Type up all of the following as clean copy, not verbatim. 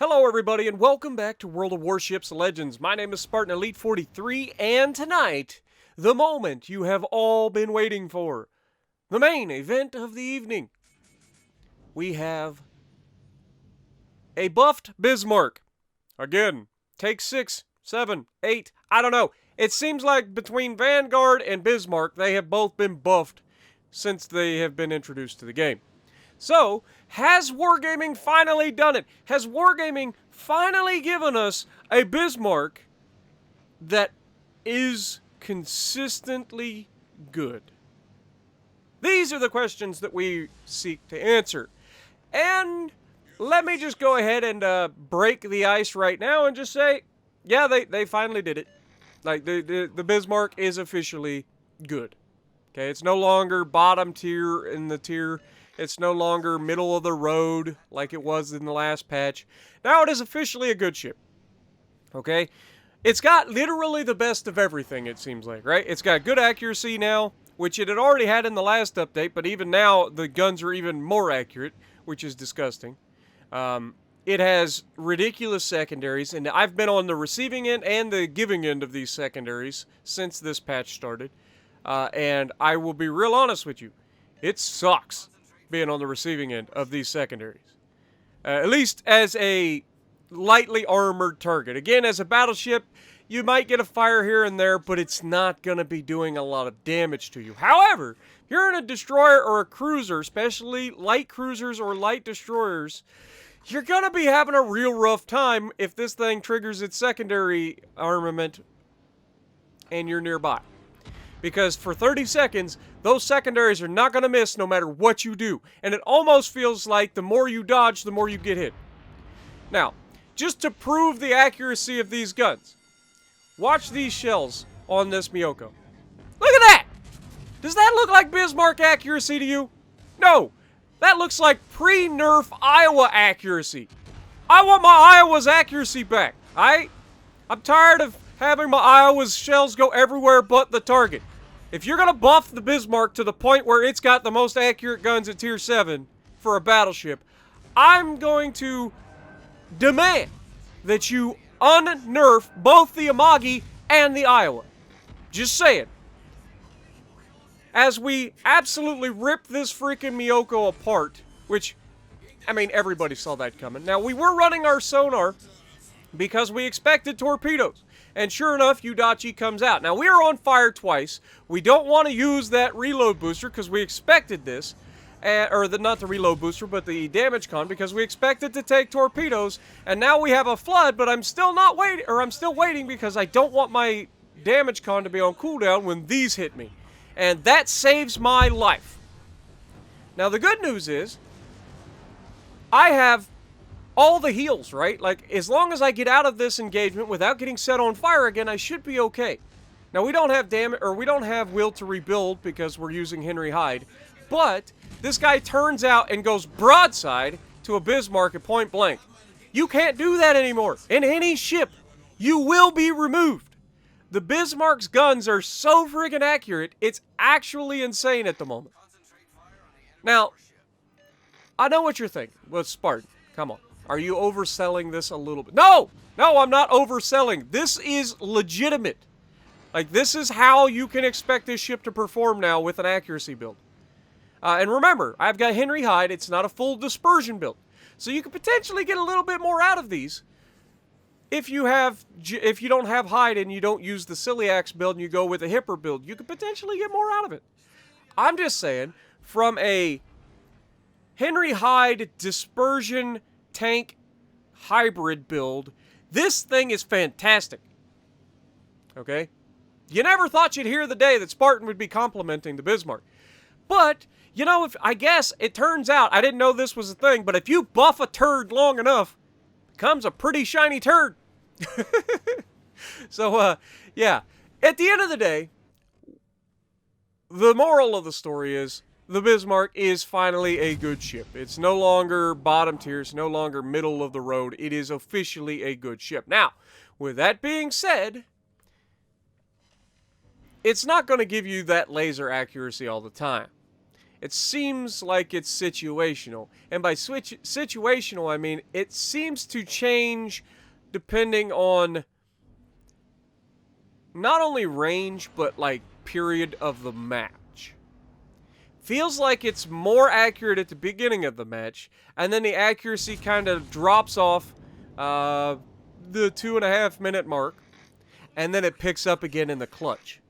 Hello everybody and welcome back to World of Warships Legends. My name is Spartan Elite 43 and tonight, the moment you have all been waiting for. The main event of the evening. We have a buffed Bismarck. Again, take 6, 7, 8, I don't know. It seems like between Vanguard and Bismarck, they have both been buffed since they have been introduced to the game. So, has Wargaming finally done it? Has Wargaming finally given us a Bismarck that is consistently good? These are the questions that we seek to answer. And let me just go ahead and break the ice right now and just say, yeah, they finally did it. Like, the Bismarck is officially good. Okay, it's no longer bottom tier in the tier. It's no longer middle of the road like it was in the last patch. Now it is officially a good ship. Okay? It's got literally the best of everything, it seems like, right? It's got good accuracy now, which it had already had in the last update, but even now the guns are even more accurate, which is disgusting. It has ridiculous secondaries, and I've been on the receiving end and the giving end of these secondaries since this patch started. And I will be real honest with you. It sucks being on the receiving end of these secondaries. At least as a lightly armored target. Again, as a battleship, you might get a fire here and there, but it's not going to be doing a lot of damage to you. However, if you're in a destroyer or a cruiser, especially light cruisers or light destroyers, you're going to be having a real rough time if this thing triggers its secondary armament and you're nearby. Because for 30 seconds, those secondaries are not going to miss no matter what you do. And it almost feels like the more you dodge, the more you get hit. Now, just to prove the accuracy of these guns, watch these shells on this Miyoko. Look at that! Does that look like Bismarck accuracy to you? No! That looks like pre-nerf Iowa accuracy. I want my Iowa's accuracy back. I'm tired of having my Iowa's shells go everywhere but the target. If you're going to buff the Bismarck to the point where it's got the most accurate guns at tier 7 for a battleship, I'm going to demand that you unnerf both the Amagi and the Iowa. Just saying. As we absolutely rip this freaking Miyoko apart, which, I mean, everybody saw that coming. Now, we were running our sonar because we expected torpedoes. And sure enough, Udachi comes out. Now, we are on fire twice. We don't want to use that reload booster because we expected this. Not the reload booster, but the damage con, because we expected to take torpedoes. And now we have a flood, but I'm still waiting because I don't want my damage con to be on cooldown when these hit me. And that saves my life. Now, the good news is, I have all the heals, right? Like, as long as I get out of this engagement without getting set on fire again, I should be okay. Now, we don't have we don't have will to rebuild because we're using Henry Hyde, but this guy turns out and goes broadside to a Bismarck at point blank. You can't do that anymore. In any ship, you will be removed. The Bismarck's guns are so freaking accurate, it's actually insane at the moment. Now, I know what you're thinking. Well, Spartan, come on. Are you overselling this a little bit? No! No, I'm not overselling. This is legitimate. Like, this is how you can expect this ship to perform now with an accuracy build. And remember, I've got Henry Hyde. It's not a full dispersion build. So you could potentially get a little bit more out of these if you don't have Hyde and you don't use the Ciliax build and you go with a Hipper build. You could potentially get more out of it. I'm just saying, from a Henry Hyde dispersion tank hybrid build, this thing is fantastic. Okay? You never thought you'd hear the day that Spartan would be complimenting the Bismarck. But, you know, I guess it turns out, I didn't know this was a thing, but if you buff a turd long enough, it becomes a pretty shiny turd. So, yeah. At the end of the day, the moral of the story is, the Bismarck is finally a good ship. It's no longer bottom tier. It's no longer middle of the road. It is officially a good ship. Now, with that being said, it's not going to give you that laser accuracy all the time. It seems like it's situational. And by situational, I mean it seems to change depending on not only range, but like period of the match. Feels like it's more accurate at the beginning of the match, and then the accuracy kind of drops off the 2.5 minute mark, and then it picks up again in the clutch.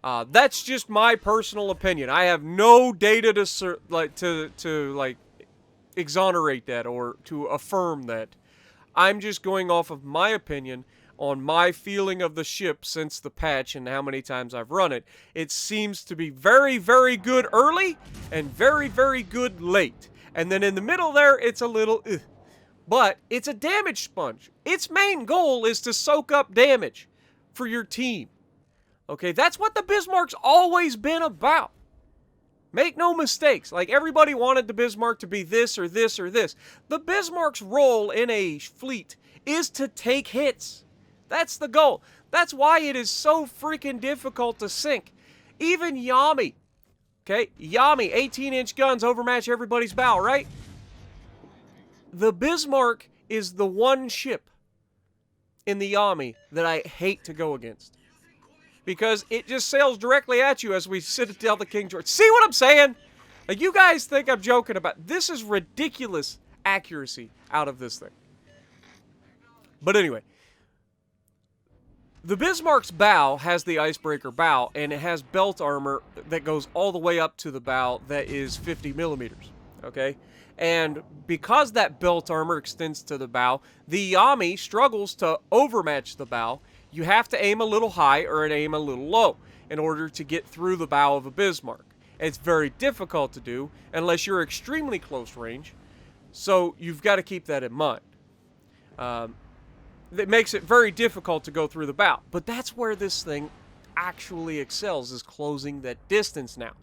That's just my personal opinion. I have no data to exonerate that or to affirm that. I'm just going off of my opinion on my feeling of the ship since the patch and how many times I've run it. It seems to be very, very good early and very, very good late. And then in the middle there, it's a little ugh. But it's a damage sponge. Its main goal is to soak up damage for your team. Okay, that's what the Bismarck's always been about. Make no mistakes. Like, everybody wanted the Bismarck to be this or this or this. The Bismarck's role in a fleet is to take hits. That's the goal. That's why it is so freaking difficult to sink. Even Yami. Okay, Yami, 18-inch guns overmatch everybody's bow, right? The Bismarck is the one ship in the Yami that I hate to go against. Because it just sails directly at you as we sit down the King George. See what I'm saying? Like, you guys think I'm joking about. This is ridiculous accuracy out of this thing. But anyway. The Bismarck's bow has the icebreaker bow, and it has belt armor that goes all the way up to the bow that is 50 millimeters, okay? And because that belt armor extends to the bow, the Yami struggles to overmatch the bow. You have to aim a little high or aim a little low in order to get through the bow of a Bismarck. It's very difficult to do unless you're extremely close range, so you've got to keep that in mind. That makes it very difficult to go through the bow. But that's where this thing actually excels, is closing that distance now.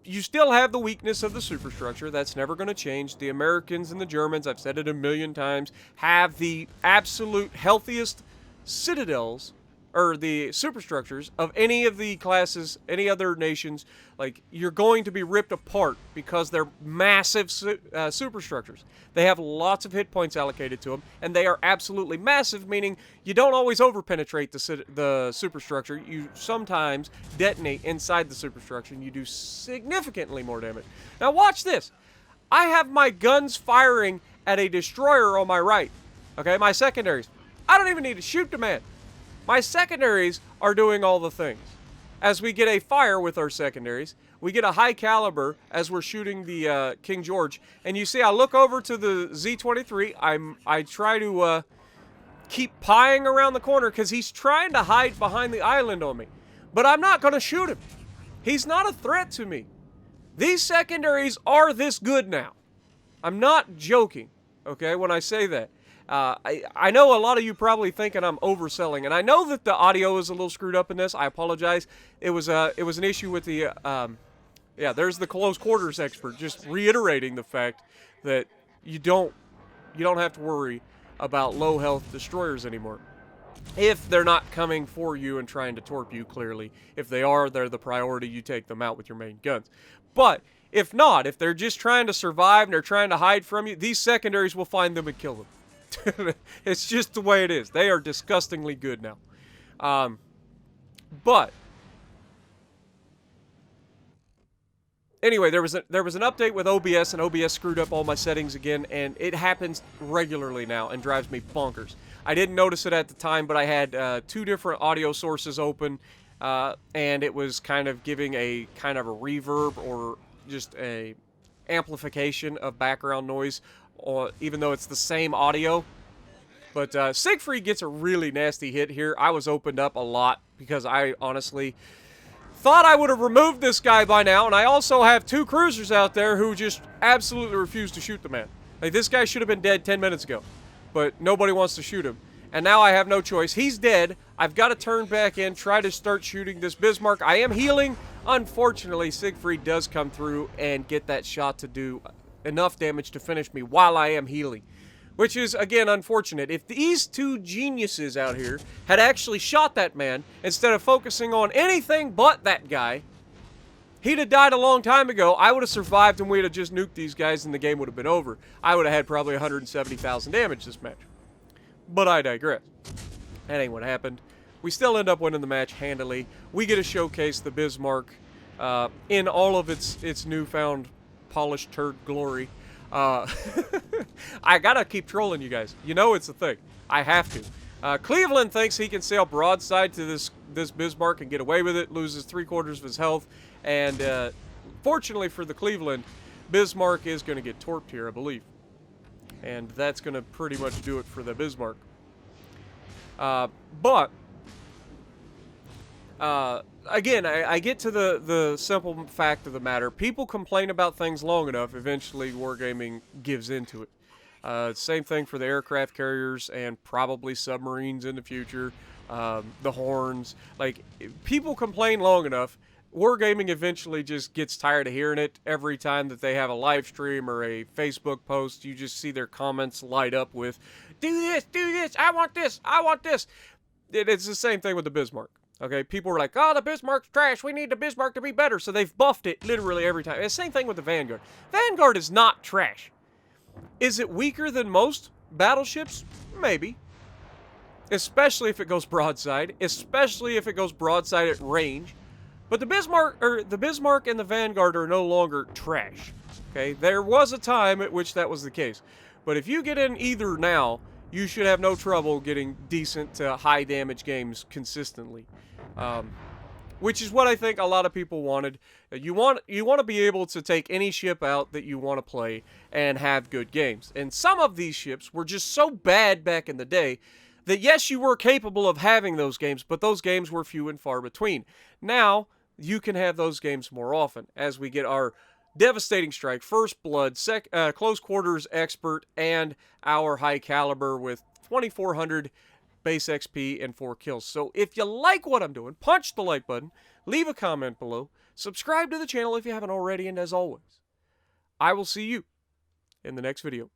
You still have the weakness of the superstructure. That's never going to change. The Americans and the Germans, I've said it a million times, have the absolute healthiest citadels, or the superstructures, of any of the classes, any other nations. Like, you're going to be ripped apart because they're massive superstructures. They have lots of hit points allocated to them, and they are absolutely massive, meaning you don't always overpenetrate the superstructure. You sometimes detonate inside the superstructure, and you do significantly more damage. Now watch this. I have my guns firing at a destroyer on my right. Okay, my secondaries. I don't even need to shoot the man. My secondaries are doing all the things. As we get a fire with our secondaries, we get a high caliber as we're shooting the King George. And you see, I look over to the Z-23. I try to keep pieing around the corner because he's trying to hide behind the island on me. But I'm not going to shoot him. He's not a threat to me. These secondaries are this good now. I'm not joking, okay, when I say that. I know a lot of you probably thinking I'm overselling, and I know that the audio is a little screwed up in this. I apologize. It was an issue with the yeah. There's the close quarters expert just reiterating the fact that you don't have to worry about low health destroyers anymore if they're not coming for you and trying to torp you. Clearly, if they are, they're the priority. You take them out with your main guns. But if not, if they're just trying to survive and they're trying to hide from you, these secondaries will find them and kill them. It's just the way it is. They are disgustingly good now. But anyway, there was an update with OBS, and OBS screwed up all my settings again, and it happens regularly now and drives me bonkers. I didn't notice it at the time, but I had 2 different audio sources open, and it was kind of giving a kind of a reverb or just a amplification of background noise, even though it's the same audio. But Siegfried gets a really nasty hit here. I was opened up a lot because I honestly thought I would have removed this guy by now, and I also have 2 cruisers out there who just absolutely refuse to shoot the man. Like, this guy should have been dead 10 minutes ago, but nobody wants to shoot him. And now I have no choice. He's dead. I've got to turn back in, try to start shooting this Bismarck. I am healing. Unfortunately, Siegfried does come through and get that shot to do enough damage to finish me while I am healing, which is, again, unfortunate. If these 2 geniuses out here had actually shot that man instead of focusing on anything but that guy, He'd have died a long time ago. I would have survived and we'd have just nuked these guys and the game would have been over. I would have had probably 170,000 damage this match. But I digress. That ain't what happened. We still end up winning the match handily. We get to showcase the Bismarck in all of its newfound polished turd glory. I gotta keep trolling you guys. You know it's a thing. I have to. Cleveland thinks he can sail broadside to this Bismarck and get away with it, loses 3/4 of his health, and fortunately for the Cleveland, Bismarck is going to get torped here, I believe. And that's going to pretty much do it for the Bismarck. Again, I get to the simple fact of the matter. People complain about things long enough, eventually wargaming gives into it. Same thing for the aircraft carriers and probably submarines in the future. The horns. Like, people complain long enough, wargaming eventually just gets tired of hearing it. Every time that they have a live stream or a Facebook post, you just see their comments light up with, do this, I want this, I want this. It's the same thing with the Bismarck. Okay, people are like, oh, the Bismarck's trash, we need the Bismarck to be better, so they've buffed it literally every time. It's the same thing with the Vanguard. Vanguard is not trash. Is it weaker than most battleships? Maybe. Especially if it goes broadside, especially if it goes broadside at range. But the Bismarck and the Vanguard are no longer trash. Okay, there was a time at which that was the case. But if you get in either now, you should have no trouble getting decent to high damage games consistently. Which is what I think a lot of people wanted. You want to be able to take any ship out that you want to play and have good games. And some of these ships were just so bad back in the day that yes, you were capable of having those games, but those games were few and far between. Now, you can have those games more often as we get our Devastating Strike, First Blood, Close Quarters Expert, and our High Caliber with 2,400 base XP and 4 kills. So if you like what I'm doing, punch the like button, leave a comment below, subscribe to the channel if you haven't already, and as always, I will see you in the next video.